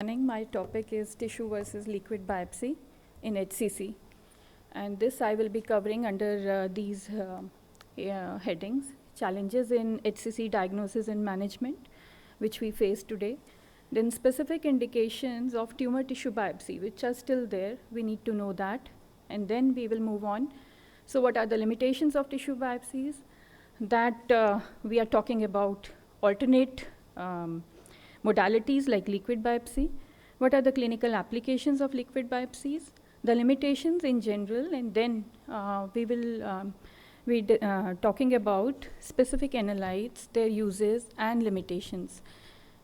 My topic is tissue versus liquid biopsy in HCC, and this I will be covering under these headings: challenges in HCC diagnosis and management, which we face today, then specific indications of tumor tissue biopsy, which are still there, we need to know that, and then we will move on. So what are the limitations of tissue biopsies? That we are talking about alternate modalities like liquid biopsy. What are the clinical applications of liquid biopsies? The limitations in general, and then we will be talking about specific analytes, their uses and limitations.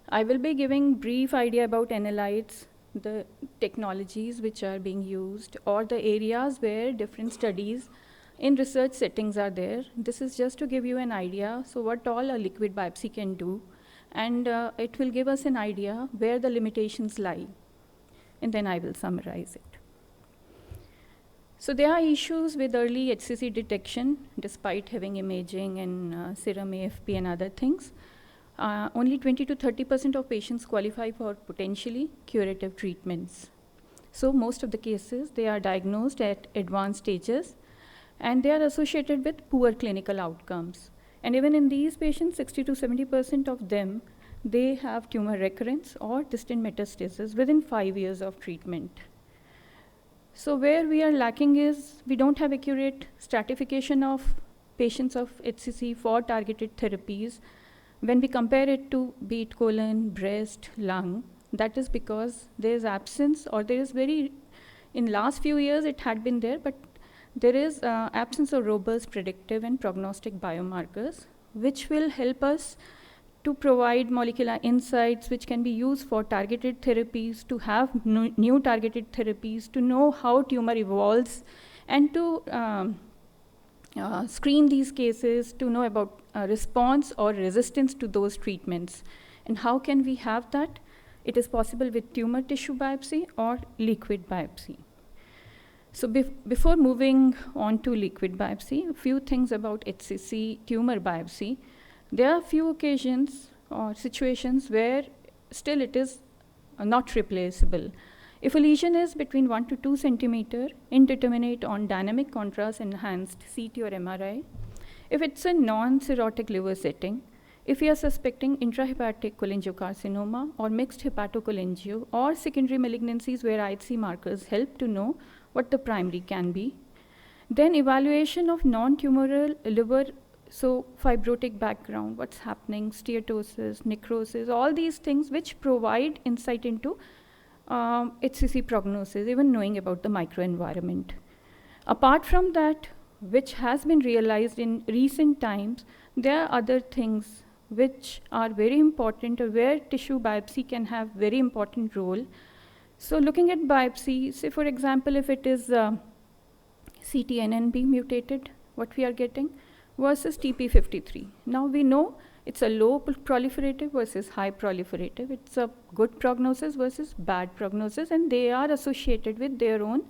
I will be giving brief idea about analytes, the technologies which are being used, or the areas where different studies in research settings are there. This is just to give you an idea, so what all a liquid biopsy can do, and it will give us an idea where the limitations lie, and then I will summarize it. So there are issues with early HCC detection, despite having imaging and serum AFP and other things. Only 20 to 30% of patients qualify for potentially curative treatments. So most of the cases, they are diagnosed at advanced stages, and they are associated with poor clinical outcomes. And even in these patients, 60 to 70% of them, they have tumor recurrence or distant metastasis within 5 years of treatment. So where we are lacking is we don't have accurate stratification of patients of HCC for targeted therapies. When we compare it to be it colon, breast, lung, that is because there is absence, or there is in last few years it had been there, but there is absence of robust predictive and prognostic biomarkers, which will help us to provide molecular insights which can be used for targeted therapies, to have new targeted therapies, to know how tumor evolves, and to screen these cases, to know about response or resistance to those treatments. And how can we have that? It is possible with tumor tissue biopsy or liquid biopsy. So before moving on to liquid biopsy, a few things about HCC tumor biopsy. There are a few occasions or situations where still it is not replaceable. If a lesion is between 1 to 2 centimeter, indeterminate on dynamic contrast enhanced CT or MRI, if it's a non-cirrhotic liver setting, if we are suspecting intrahepatic cholangiocarcinoma or mixed hepatocholangio or secondary malignancies where IHC markers help to know what the primary can be, then evaluation of non-tumoral liver, so fibrotic background, what's happening, steatosis, necrosis, all these things which provide insight into HCC prognosis, even knowing about the microenvironment. Apart from that, which has been realized in recent times, there are other things which are very important, or where tissue biopsy can have very important role. So looking at biopsy, say for example, if it is CTNNB mutated, what we are getting, versus TP53. Now we know it's a low proliferative versus high proliferative. It's a good prognosis versus bad prognosis, and they are associated with their own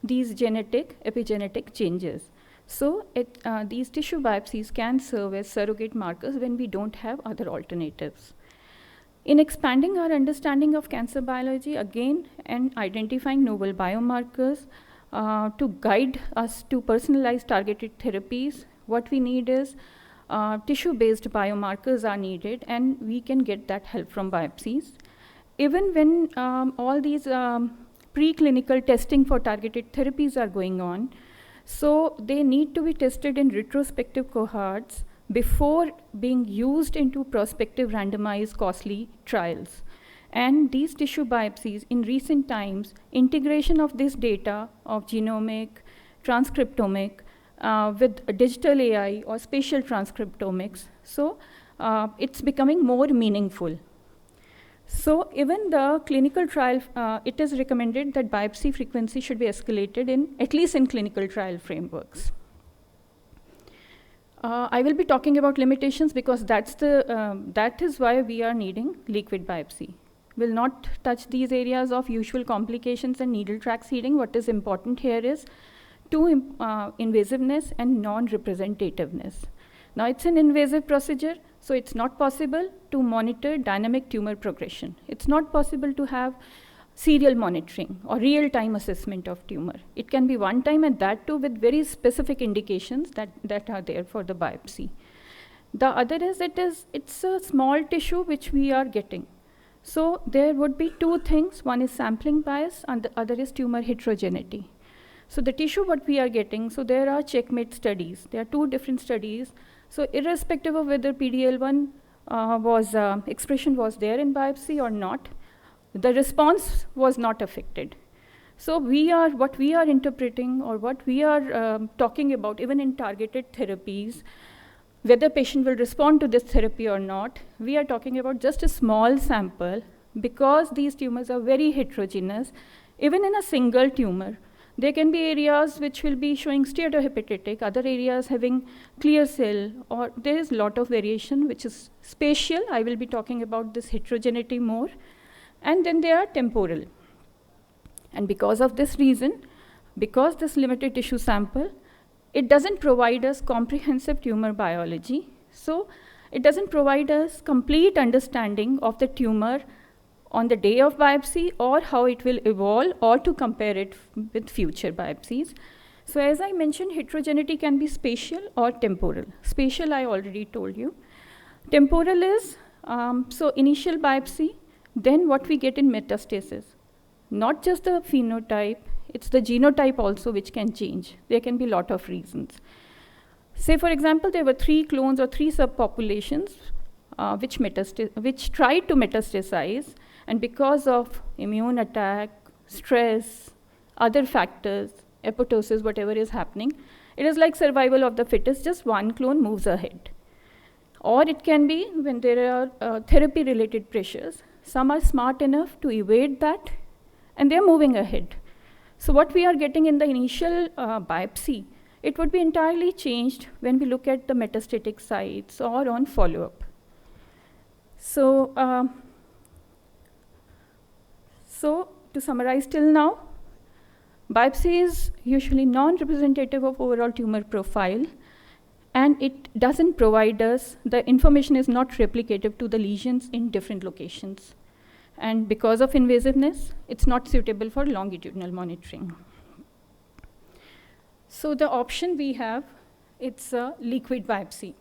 these epigenetic changes. So these tissue biopsies can serve as surrogate markers when we don't have other alternatives. In expanding our understanding of cancer biology, again, and identifying novel biomarkers to guide us to personalized targeted therapies, what we need is tissue-based biomarkers are needed, and we can get that help from biopsies. Even when all these preclinical testing for targeted therapies are going on, so they need to be tested in retrospective cohorts before being used into prospective randomized costly trials. And these tissue biopsies in recent times, integration of this data of genomic, transcriptomic with digital AI or spatial transcriptomics, so it's becoming more meaningful. So even the clinical trial, it is recommended that biopsy frequency should be escalated at least in clinical trial frameworks. I will be talking about limitations because that is why we are needing liquid biopsy. Will not touch these areas of usual complications and needle track seeding. What is important here is invasiveness and non-representativeness. Now, it's an invasive procedure, so it's not possible to monitor dynamic tumor progression. It's not possible to have serial monitoring or real-time assessment of tumor. It can be one time, and that too with very specific indications that are there for the biopsy. The other is it's a small tissue which we are getting. So there would be two things. One is sampling bias and the other is tumor heterogeneity. So the tissue what we are getting, so there are checkmate studies. There are two different studies. So irrespective of whether PD-L1 expression was there in biopsy or not, the response was not affected. So what we are interpreting or what we are talking about, even in targeted therapies, whether patient will respond to this therapy or not, we are talking about just a small sample because these tumors are very heterogeneous. Even in a single tumor, there can be areas which will be showing steatohepatic, other areas having clear cell, or there is a lot of variation which is spatial. I will be talking about this heterogeneity more. And then they are temporal. And because of this reason, because this limited tissue sample, it doesn't provide us comprehensive tumor biology. So it doesn't provide us complete understanding of the tumor on the day of biopsy or how it will evolve or to compare it with future biopsies. So as I mentioned, heterogeneity can be spatial or temporal. Spatial, I already told you. Temporal is, so initial biopsy, then what we get in metastasis. Not just the phenotype, it's the genotype also which can change. There can be a lot of reasons. Say, for example, there were 3 clones or 3 subpopulations which tried to metastasize, and because of immune attack, stress, other factors, apoptosis, whatever is happening, it is like survival of the fittest, just one clone moves ahead. Or it can be when there are therapy-related pressures. Some are smart enough to evade that, and they're moving ahead. So what we are getting in the initial biopsy, it would be entirely changed when we look at the metastatic sites or on follow-up. So to summarize till now, biopsy is usually non-representative of overall tumor profile, and it doesn't provide us, the information is not replicative to the lesions in different locations. And because of invasiveness, it's not suitable for longitudinal monitoring. So the option we have, it's a liquid biopsy.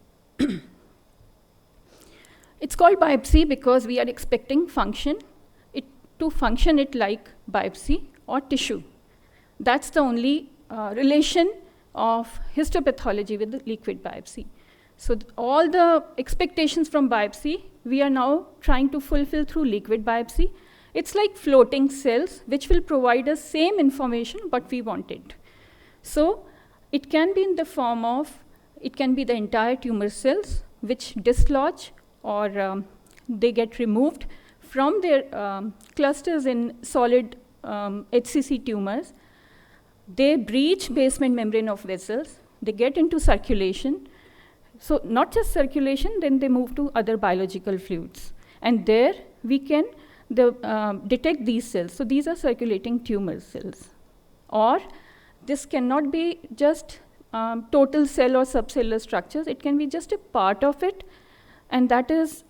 It's called biopsy because we are expecting to function it like biopsy or tissue. That's the only relation of histopathology with the liquid biopsy. So all the expectations from biopsy, we are now trying to fulfill through liquid biopsy. It's like floating cells, which will provide us same information, but we want it. So it can be in the form of, it can be the entire tumor cells, which dislodge or they get removed from their clusters in solid HCC tumors. They breach basement membrane of vessels. They get into circulation. So not just circulation, then they move to other biological fluids. And there we can detect these cells. So these are circulating tumor cells. Or this cannot be just total cell or subcellular structures. It can be just a part of it. And that is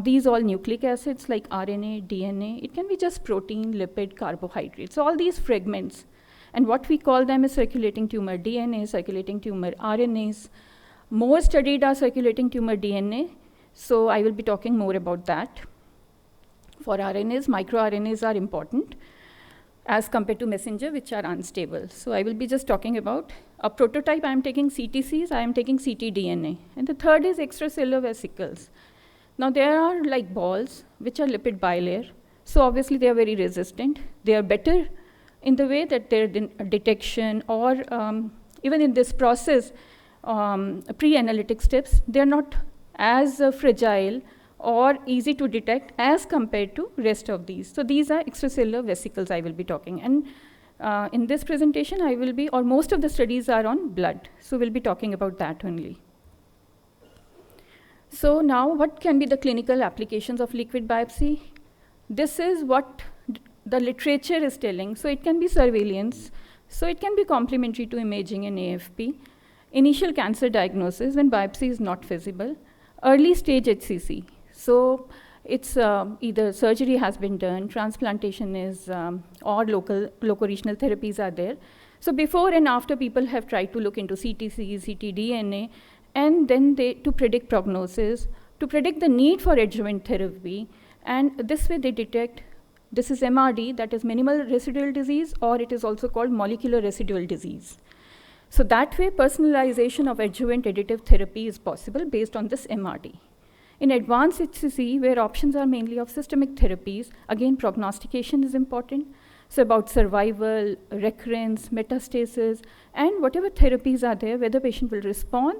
these all nucleic acids like RNA, DNA. It can be just protein, lipid, carbohydrates. So all these fragments. And what we call them is circulating tumor DNA, circulating tumor RNAs. More studied are circulating tumor DNA. So I will be talking more about that. For RNAs, microRNAs are important as compared to messenger, which are unstable. So I will be just talking about a prototype. I am taking CTCs, I am taking ctDNA. And the third is extracellular vesicles. Now there are like balls, which are lipid bilayer. So obviously they are very resistant. They are better in the way that their detection or even in this process, pre-analytic steps, they are not as fragile or easy to detect as compared to rest of these. So these are extracellular vesicles I will be talking. And in this presentation, I will be, or most of the studies are on blood. So we'll be talking about that only. So now what can be the clinical applications of liquid biopsy? This is what the literature is telling. So it can be surveillance. So it can be complementary to imaging and AFP. initial cancer diagnosis when biopsy is not feasible, early stage HCC. So it's either surgery has been done, transplantation is, or loco-regional therapies are there. So before and after, people have tried to look into CTC, ctDNA, and then to predict prognosis, to predict the need for adjuvant therapy, and this way they detect, this is MRD, that is minimal residual disease, or it is also called molecular residual disease. So that way, personalization of adjuvant additive therapy is possible based on this MRD. In advanced HCC, where options are mainly of systemic therapies, again, prognostication is important. So about survival, recurrence, metastasis, and whatever therapies are there, whether patient will respond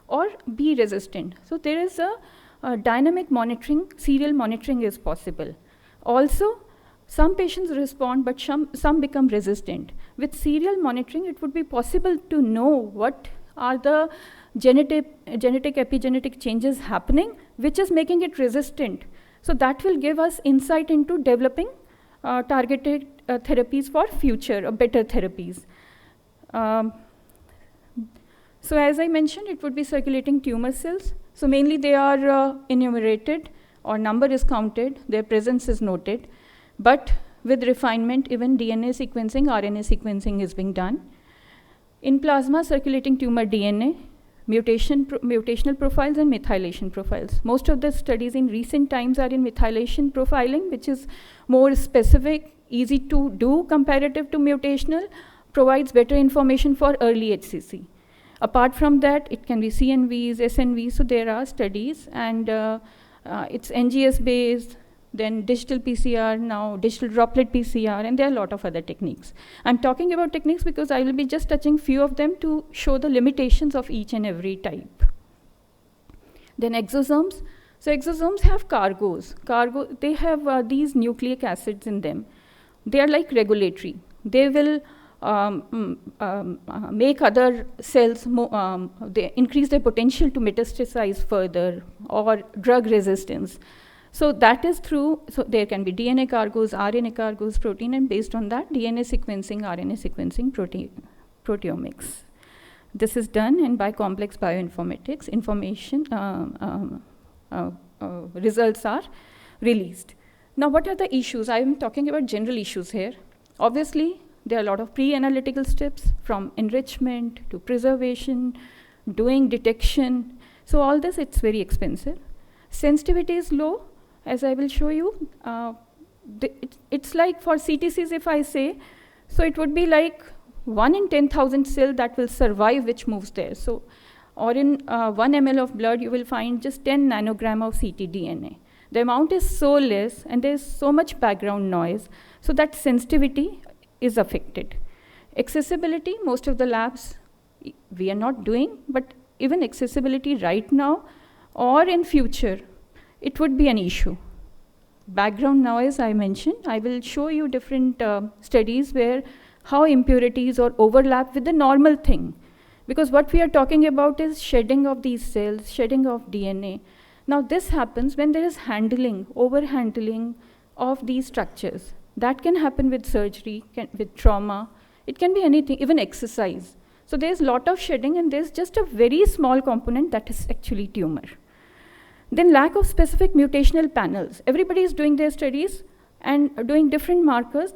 or be resistant. So there is a dynamic monitoring, serial monitoring is possible. Also, some patients respond, but some become resistant. With serial monitoring, it would be possible to know what are the genetic epigenetic changes happening, which is making it resistant. So that will give us insight into developing targeted therapies for future, better therapies. So as I mentioned, it would be circulating tumor cells. So mainly they are enumerated, or number is counted, their presence is noted. But with refinement, even DNA sequencing, RNA sequencing is being done. In plasma, circulating tumor DNA, mutational profiles and methylation profiles. Most of the studies in recent times are in methylation profiling, which is more specific, easy to do comparative to mutational, provides better information for early HCC. Apart from that, it can be CNVs, SNVs, so there are studies, and it's NGS based, then digital PCR, now digital droplet PCR, and there are a lot of other techniques. I'm talking about techniques because I will be just touching few of them to show the limitations of each and every type. Then exosomes. So exosomes have cargoes. They have these nucleic acids in them. They are like regulatory. They will make other cells, they increase their potential to metastasize further, or drug resistance. So that is through, so there can be DNA cargoes, RNA cargoes, protein, and based on that, DNA sequencing, RNA sequencing, proteomics. This is done, and by complex bioinformatics, information, results are released. Now, what are the issues? I'm talking about general issues here. Obviously, there are a lot of pre-analytical steps, from enrichment to preservation, doing detection. So all this, it's very expensive. Sensitivity is low, as I will show you. It's like for CTCs, if I say, so it would be like 1 in 10,000 cell that will survive, which moves there. So, or in 1 ml of blood, you will find just 10 nanogram of ctDNA. The amount is so less, and there's so much background noise, so that sensitivity is affected. Accessibility, most of the labs we are not doing, but even accessibility right now or in future, it would be an issue. Background noise, I mentioned. I will show you different studies where how impurities or overlap with the normal thing. Because what we are talking about is shedding of these cells, shedding of DNA. Now this happens when there is handling, overhandling of these structures. That can happen with surgery, with trauma. It can be anything, even exercise. So there's a lot of shedding, and there's just a very small component that is actually tumor. Then lack of specific mutational panels. Everybody is doing their studies and doing different markers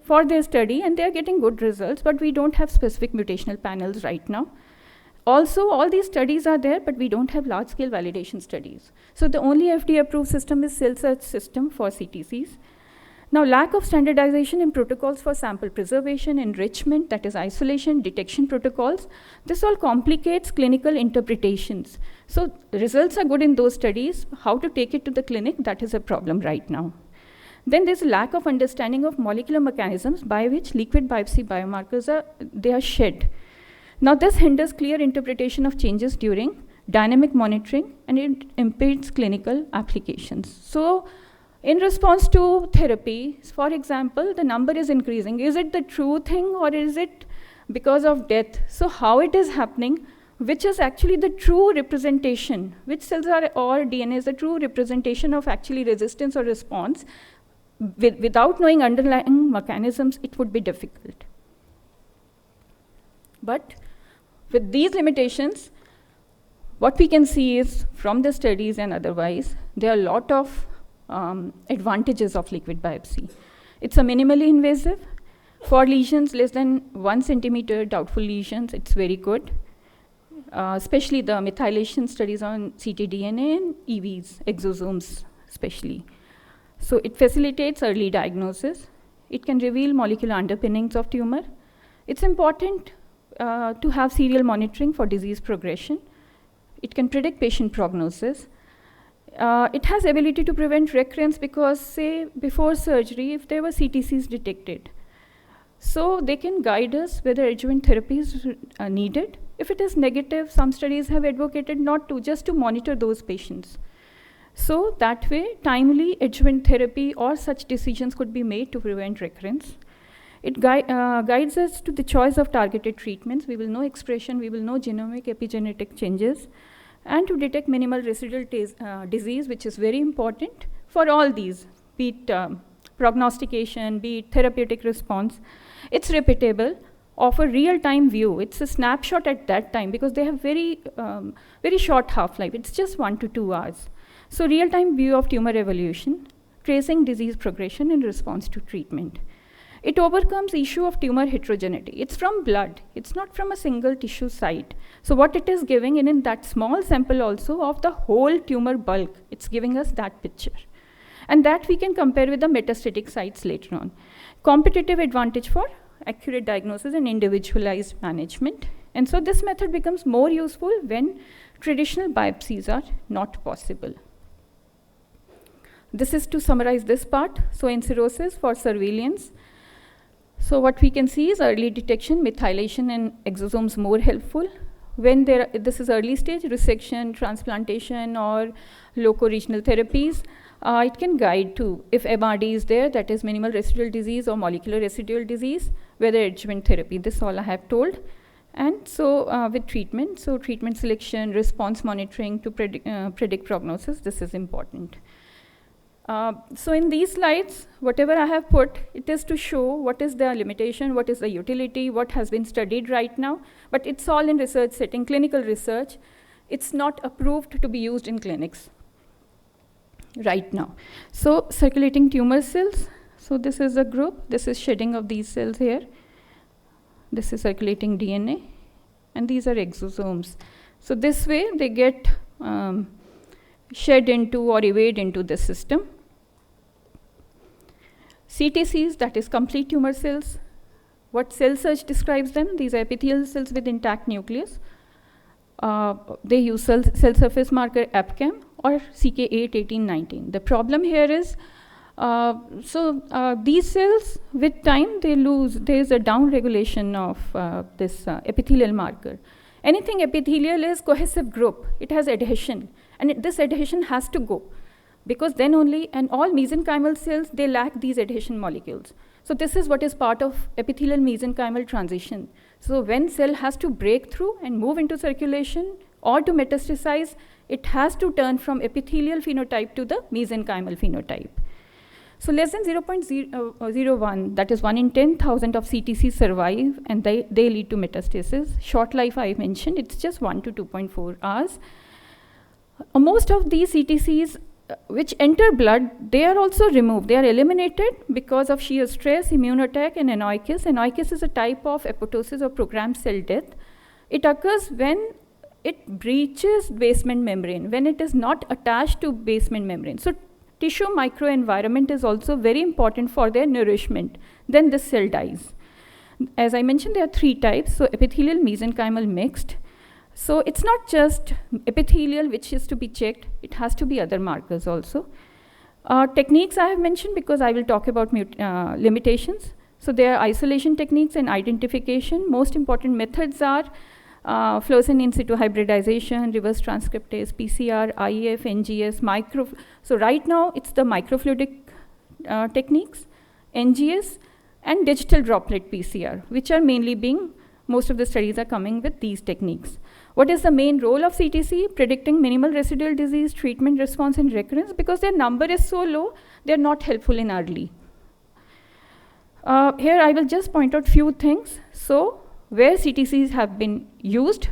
for their study, and they're getting good results, but we don't have specific mutational panels right now. Also, all these studies are there, but we don't have large-scale validation studies. So the only FDA-approved system is cell search system for CTCs. Now, lack of standardization in protocols for sample preservation, enrichment, that is isolation, detection protocols. This all complicates clinical interpretations. So results are good in those studies. How to take it to the clinic, that is a problem right now. Then there's a lack of understanding of molecular mechanisms by which liquid biopsy biomarkers are shed. Now this hinders clear interpretation of changes during dynamic monitoring, and it impedes clinical applications. So in response to therapy, for example, the number is increasing. Is it the true thing, or is it because of death? So how it is happening, which is actually the true representation, which cells are, or DNA is the true representation of actually resistance or response. Without knowing underlying mechanisms, it would be difficult. But with these limitations, what we can see is from the studies and otherwise, there are a lot of advantages of liquid biopsy. It's a minimally invasive. For lesions less than 1 centimeter, doubtful lesions, it's very good. Especially the methylation studies on ctDNA and EVs, exosomes especially. So it facilitates early diagnosis. It can reveal molecular underpinnings of tumor. It's important to have serial monitoring for disease progression. It can predict patient prognosis. It has ability to prevent recurrence because, say, before surgery, if there were CTCs detected, so they can guide us whether adjuvant therapy is needed. If it is negative, some studies have advocated not to, just to monitor those patients. So that way, timely adjuvant therapy or such decisions could be made to prevent recurrence. It guides us to the choice of targeted treatments. We will know expression, we will know genomic epigenetic changes, and to detect minimal residual disease, which is very important for all these, be it prognostication, be it therapeutic response. It's repeatable, offer real-time view. It's a snapshot at that time because they have very short half-life. It's just 1 to 2 hours. So real-time view of tumor evolution, tracing disease progression in response to treatment. It overcomes issue of tumor heterogeneity. It's from blood. It's not from a single tissue site. So what it is giving in that small sample also of the whole tumor bulk, it's giving us that picture. And that we can compare with the metastatic sites later on. Competitive advantage for accurate diagnosis and individualized management. And so this method becomes more useful when traditional biopsies are not possible. This is to summarize this part. So in cirrhosis for surveillance, so what we can see is early detection, methylation and exosomes more helpful. When this is early stage, resection, transplantation or loco-regional therapies, it can guide to if MRD is there, that is minimal residual disease or molecular residual disease, whether adjuvant therapy. This all I have told. And so with treatment, so treatment selection, response monitoring to predict prognosis, this is important. So in these slides, whatever I have put, it is to show what is the limitation, what is the utility, what has been studied right now, but it's all in research setting, clinical research. It's not approved to be used in clinics right now. So circulating tumor cells, so this is a group, this is shedding of these cells here. This is circulating DNA, and these are exosomes. So this way they get shed into or evade into the system. CTCs, that is complete tumor cells. What cell search describes them? These are epithelial cells with intact nucleus. They use cell surface marker APCAM or CK8, 18, 19. The problem here is, these cells, with time, they lose. There is a down regulation of this epithelial marker. Anything epithelial is cohesive group. It has adhesion. And this adhesion has to go. Because then only, and all mesenchymal cells, they lack these adhesion molecules. So this is what is part of epithelial mesenchymal transition. So when cell has to break through and move into circulation or to metastasize, it has to turn from epithelial phenotype to the mesenchymal phenotype. So less than 0.01, that is 1 in 10,000 of CTCs survive, and they lead to metastasis. Short life I mentioned, it's just 1 to 2.4 hours. Most of these CTCs which enter blood, they are also removed. They are eliminated because of shear stress, immune attack, and anoikis. Anoikis is a type of apoptosis or programmed cell death. It occurs when it breaches basement membrane, when it is not attached to basement membrane. So tissue microenvironment is also very important for their nourishment. Then the cell dies. As I mentioned, there are 3 types. So epithelial, mesenchymal, mixed. So it's not just epithelial which is to be checked, it has to be other markers also. Techniques I have mentioned because I will talk about limitations. So there are isolation techniques and identification. Most important methods are fluorescent in situ hybridization, reverse transcriptase, PCR, IF, NGS, So right now it's the microfluidic techniques, NGS, and digital droplet PCR, which are mainly most of the studies are coming with these techniques. What is the main role of CTC? Predicting minimal residual disease, treatment response, and recurrence. Because their number is so low, they're not helpful in early. Here I will just point out few things. So where CTCs have been used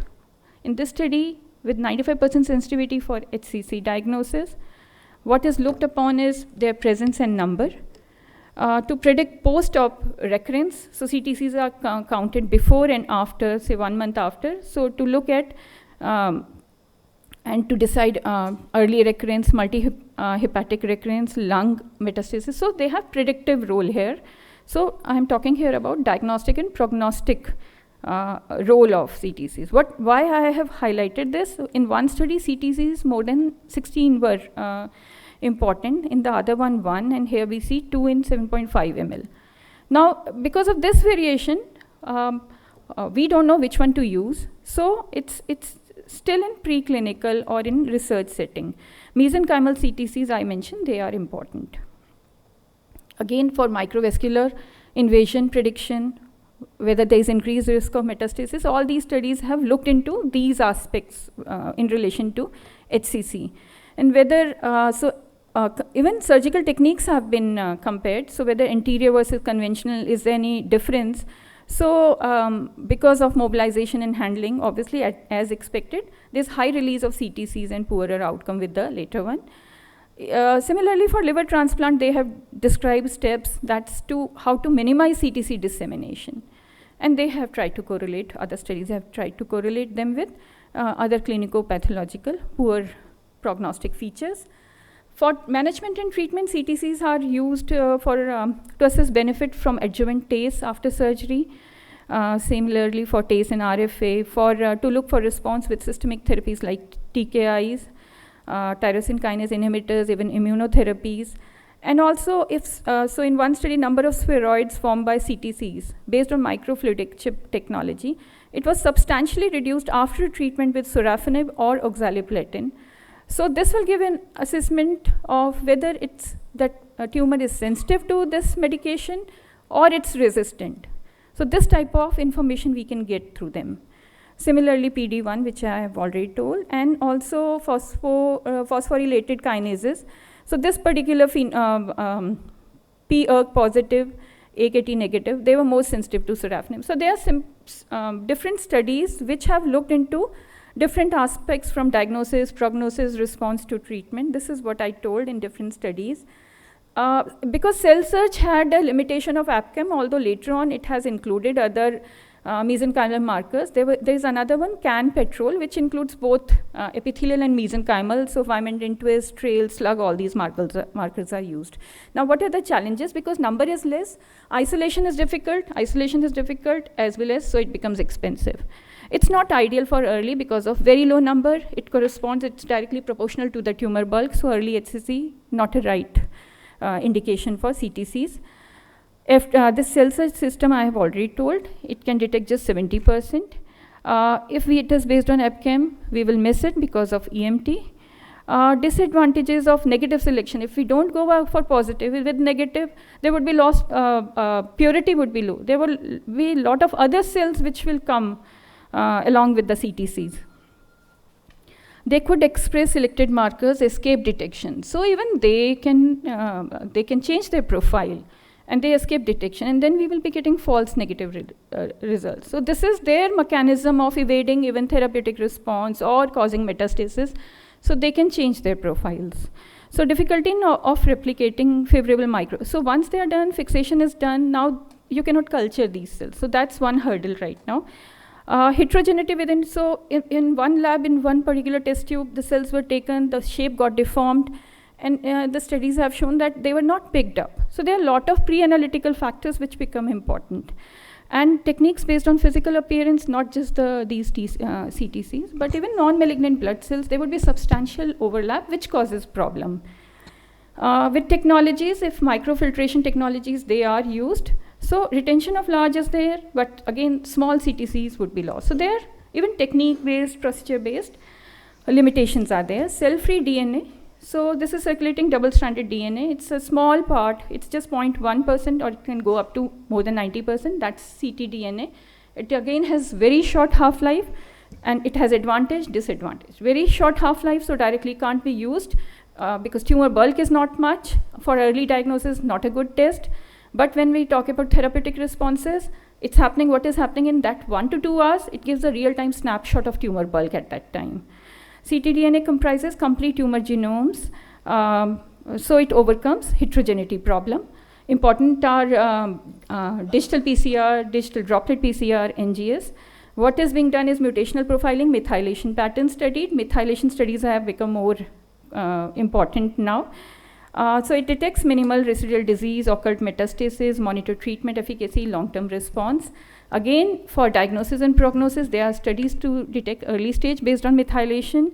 in this study with 95% sensitivity for HCC diagnosis. What is looked upon is their presence and number. To predict post-op recurrence, so CTCs are counted before and after, say 1 month after. So to look at and to decide early recurrence, multi-hepatic recurrence, lung metastasis. So they have predictive role here. So I'm talking here about diagnostic and prognostic role of CTCs. Why I have highlighted this? In one study, CTCs more than 16 were important. In the other one, 1, and here we see 2 in 7.5 ml. Now, because of this variation, we don't know which one to use. So it's still in preclinical or in research setting. Mesenchymal CTCs, I mentioned, they are important. Again, for microvascular invasion prediction, whether there is increased risk of metastasis, all these studies have looked into these aspects in relation to HCC. And whether, even surgical techniques have been compared, so whether anterior versus conventional, is there any difference? So because of mobilization and handling, obviously as expected, there's high release of CTCs and poorer outcome with the later one. Similarly, for liver transplant, they have described steps that's to how to minimize CTC dissemination. And they have tried to correlate, other studies have tried to correlate them with other clinico-pathological poor prognostic features. For management and treatment, CTCs are used to assess benefit from adjuvant TACE after surgery. Similarly, for TACE and RFA, to look for response with systemic therapies like TKIs, tyrosine kinase inhibitors, even immunotherapies. And also, so in one study, number of spheroids formed by CTCs based on microfluidic chip technology, it was substantially reduced after treatment with sorafenib or oxaliplatin. So this will give an assessment of whether it's that a tumor is sensitive to this medication or it's resistant. So this type of information we can get through them. Similarly, PD-1, which I have already told, and also phosphorylated kinases. So this particular P-ERK positive, AKT negative, they were most sensitive to sorafenib. So there are different studies which have looked into different aspects from diagnosis, prognosis, response to treatment. This is what I told in different studies. Because cell search had a limitation of AppChem, although later on it has included other mesenchymal markers. There is another one, CAN-PETROL, which includes both epithelial and mesenchymal. So vimentin, twist, trail, slug, all these markers are used. Now, what are the challenges? Because number is less, isolation is difficult as well as so it becomes expensive. It's not ideal for early because of very low number. It's directly proportional to the tumor bulk. So early HCC, not a right indication for CTCs. If this cell search system I have already told, it can detect just 70%. If it is based on AppChem, we will miss it because of EMT. Disadvantages of negative selection. If we don't go for positive, with negative, there would be lost, purity would be low. There will be a lot of other cells which will come along with the CTCs. They could express selected markers, escape detection. So even they can change their profile and they escape detection, and then we will be getting false negative results. So this is their mechanism of evading even therapeutic response or causing metastasis. So they can change their profiles. So difficulty of replicating favorable micro. So once they are done, fixation is done, now you cannot culture these cells. So that's one hurdle right now. Heterogeneity within, so in one lab, in one particular test tube, the cells were taken, the shape got deformed, and the studies have shown that they were not picked up. So there are a lot of pre-analytical factors which become important. And techniques based on physical appearance, not just these CTCs, but even non-malignant blood cells, there would be substantial overlap, which causes problem. With technologies, if microfiltration technologies, they are used, so retention of large is there, but again, small CTCs would be lost. So there, even technique-based, procedure-based limitations are there. Cell-free DNA. So this is circulating double-stranded DNA. It's a small part. It's just 0.1%, or it can go up to more than 90%. That's ctDNA. It again has very short half-life, and it has advantage, disadvantage. Very short half-life, so directly can't be used because tumor bulk is not much. For early diagnosis, not a good test. But when we talk about therapeutic responses, It's happening, what is happening in that 1 to 2 hours, it gives a real-time snapshot of tumor bulk at that time. ctDNA comprises complete tumor genomes, so it overcomes heterogeneity problem. Important are digital PCR, digital droplet PCR, NGS. What is being done is mutational profiling, methylation patterns studied. Methylation studies have become more important now. So it detects minimal residual disease, occult metastasis, monitor treatment efficacy, long-term response. Again, for diagnosis and prognosis, there are studies to detect early stage based on methylation.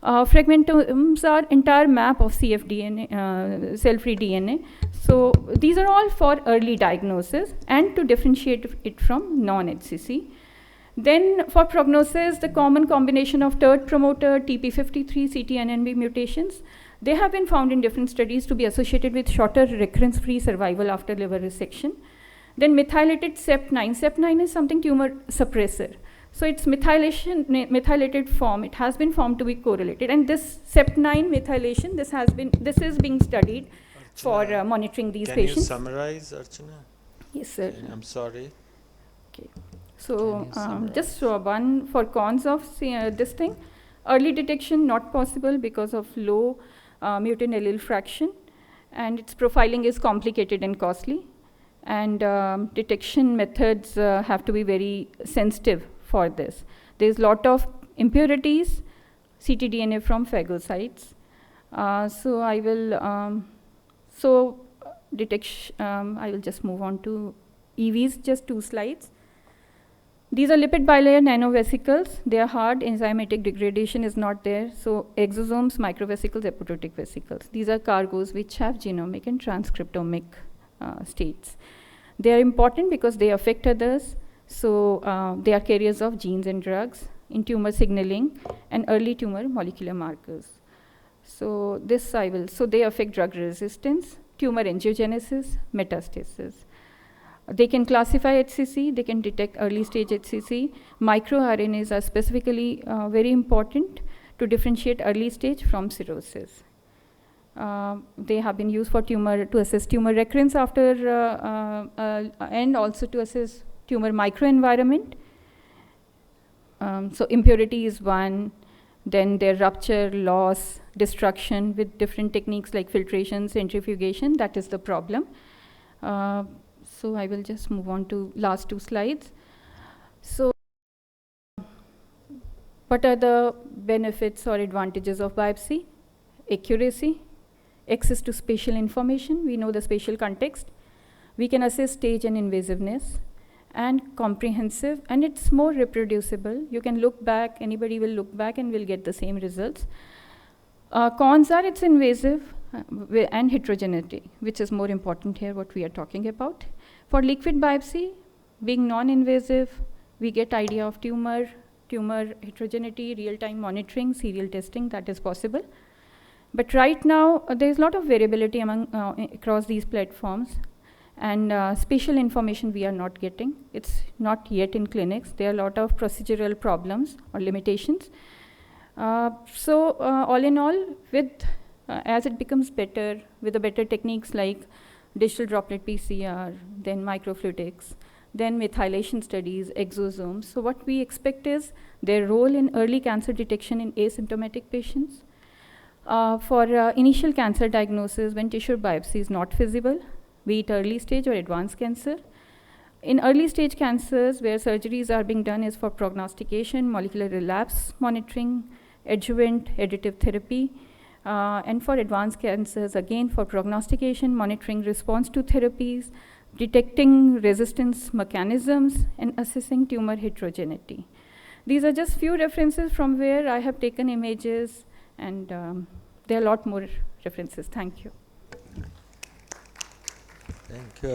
Fragmentomes are entire map of cfDNA, cell-free DNA. So these are all for early diagnosis and to differentiate it from non-HCC. Then for prognosis, the common combination of TERT promoter, TP53, CTNNB mutations, they have been found in different studies to be associated with shorter recurrence-free survival after liver resection. Then methylated CEP9. CEP9 is something tumor suppressor. So it's methylated form. It has been found to be correlated. And this CEP9 methylation, this is being studied Archana, for monitoring these patients. Can you summarize, Archana? Yes, sir. I'm sorry. Okay. So just one for cons of this thing. Early detection not possible because of low mutant allele fraction, and its profiling is complicated and costly. And detection methods have to be very sensitive for this. There's a lot of impurities, ctDNA from phagocytes. So I will, detection, I will just move on to EVs, just 2 slides. These are lipid bilayer nanovesicles. They are hard, enzymatic degradation is not there. So exosomes, microvesicles, apoptotic vesicles. These are cargoes which have genomic and transcriptomic states. They are important because they affect others. So they are carriers of genes and drugs in tumor signaling and early tumor molecular markers. So this so they affect drug resistance, tumor angiogenesis, metastasis. They can classify HCC, they can detect early stage HCC. MicroRNAs are specifically very important to differentiate early stage from cirrhosis. They have been used for to assess tumor recurrence after, and also to assess tumor microenvironment. So impurity is one, then their rupture, loss, destruction with different techniques like filtration, centrifugation, that is the problem. So I will just move on to last 2 slides. So what are the benefits or advantages of biopsy? Accuracy, access to spatial information, we know the spatial context. We can assess stage and invasiveness, and comprehensive, and it's more reproducible. You can look back, anybody will look back and will get the same results. Cons are it's invasive and heterogeneity, which is more important here, what we are talking about. For liquid biopsy, being non-invasive, we get idea of tumor heterogeneity, real-time monitoring, serial testing, that is possible. But right now, there's a lot of variability across these platforms, and spatial information we are not getting. It's not yet in clinics. There are a lot of procedural problems or limitations. So all in all, as it becomes better, with the better techniques like digital droplet PCR, then microfluidics, then methylation studies, exosomes. So what we expect is their role in early cancer detection in asymptomatic patients. For initial cancer diagnosis, when tissue biopsy is not feasible, be it early stage or advanced cancer. In early stage cancers, where surgeries are being done is for prognostication, molecular relapse monitoring, adjuvant, additive therapy, and for advanced cancers, again for prognostication, monitoring response to therapies, detecting resistance mechanisms, and assessing tumor heterogeneity. These are just few references from where I have taken images, and there are a lot more references. Thank you. Thank you.